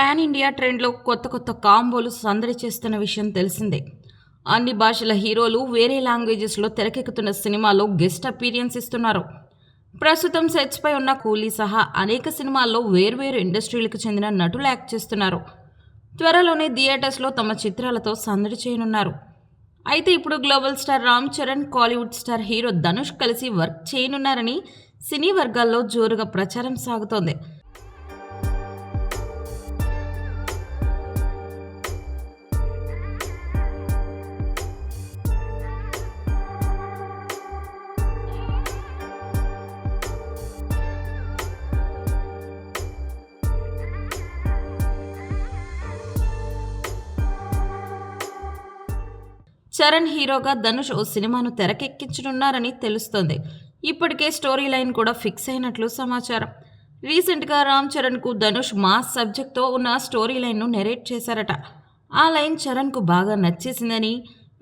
Pan India ట్రెండ్లో కొత్త కాంబోలు సందడి చేస్తున్న విషయం తెలిసిందే. అన్ని భాషల హీరోలు వేరే లాంగ్వేజెస్లో తెరకెక్కుతున్న సినిమాలో గెస్ట్ అపీరియన్స్ ఇస్తున్నారు. ప్రస్తుతం సెట్స్పై ఉన్న కూలీ సహా అనేక సినిమాల్లో వేర్వేరు ఇండస్ట్రీలకు చెందిన నటులు యాక్ట్ చేస్తున్నారు. త్వరలోనే థియేటర్స్లో తమ చిత్రాలతో సందడి చేయనున్నారు. అయితే ఇప్పుడు global star Ram Charan, Kollywood star hero Dhanush కలిసి వర్క్ చేయనున్నారని సినీ వర్గాల్లో జోరుగా ప్రచారం సాగుతోంది. చరణ్ హీరోగా ధనుష్ ఓ సినిమాను తెరకెక్కించనున్నారని తెలుస్తోంది. ఇప్పటికే స్టోరీ లైన్ కూడా ఫిక్స్ అయినట్లు సమాచారం. రీసెంట్గా రామ్ చరణ్కు ధనుష్ మాస్ సబ్జెక్ట్తో ఉన్న స్టోరీ లైన్ను నెరేట్ చేశారట. ఆ లైన్ చరణ్కు బాగా నచ్చేసిందని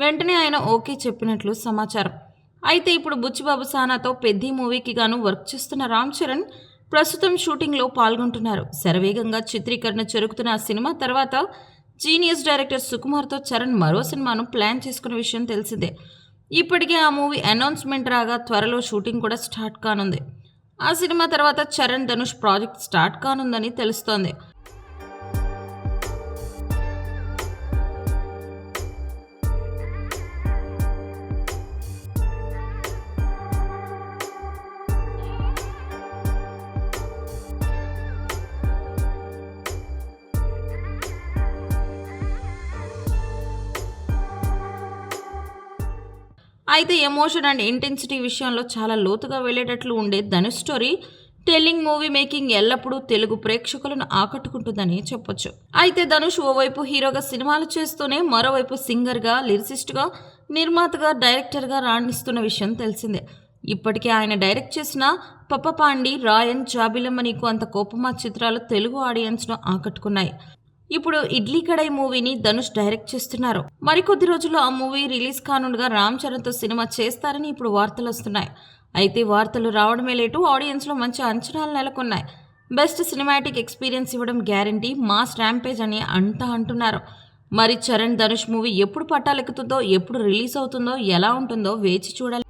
వెంటనే ఆయన ఓకే చెప్పినట్లు సమాచారం. అయితే ఇప్పుడు బుచ్చిబాబు సానాతో పెద్ది మూవీకి గాను వర్క్ చేస్తున్న రామ్ చరణ్ ప్రస్తుతం షూటింగ్లో పాల్గొంటున్నారు. శరవేగంగా చిత్రీకరణ జరుగుతున్న ఆ సినిమా తర్వాత జీనియస్ డైరెక్టర్ సుకుమార్తో చరణ్ మరో సినిమాను ప్లాన్ చేసుకున్న విషయం తెలిసిందే. ఇప్పటికే ఆ మూవీ అనౌన్స్మెంట్ రాగా త్వరలో షూటింగ్ కూడా స్టార్ట్ కానుంది. ఆ సినిమా తర్వాత చరణ్ ధనుష్ ప్రాజెక్ట్ స్టార్ట్ కానుందని తెలుస్తోంది. అయితే ఎమోషన్ అండ్ ఇంటెన్సిటీ విషయంలో చాలా లోతుగా వెళ్ళేటట్లు ఉండే Dhanush story telling movie making ఎల్లప్పుడూ తెలుగు ప్రేక్షకులను ఆకట్టుకుంటుందని చెప్పొచ్చు. అయితే ధనుష్ ఓవైపు హీరోగా సినిమాలు చేస్తూనే మరోవైపు సింగర్గా, లిరిసిస్ట్గా, నిర్మాతగా, డైరెక్టర్గా రాణిస్తున్న విషయం తెలిసిందే. ఇప్పటికే ఆయన డైరెక్ట్ చేసిన పప్పపాండి, రాయన్, జాబిలమ్మ నీకు అంత కోపమా చిత్రాలు తెలుగు ఆడియన్స్ను ఆకట్టుకున్నాయి. ఇప్పుడు ఇడ్లీ కడాయి మూవీని ధనుష్ డైరెక్ట్ చేస్తున్నారు. మరికొద్ది రోజుల్లో ఆ మూవీ రిలీజ్ కానుండగా రామ్ చరణ్తో సినిమా చేస్తారని ఇప్పుడు వార్తలు వస్తున్నాయి. అయితే వార్తలు రావడమే లేటు ఆడియన్స్లో మంచి అంచనాలు నెలకొన్నాయి. బెస్ట్ సినిమాటిక్ ఎక్స్పీరియన్స్ ఇవ్వడం గ్యారంటీ, మాస్ ర్యాంపేజ్ అని అంతా అంటున్నారు. మరి చరణ్ ధనుష్ మూవీ ఎప్పుడు పట్టాలెక్కుతుందో, ఎప్పుడు రిలీజ్ అవుతుందో, ఎలా ఉంటుందో వేచి చూడాలి.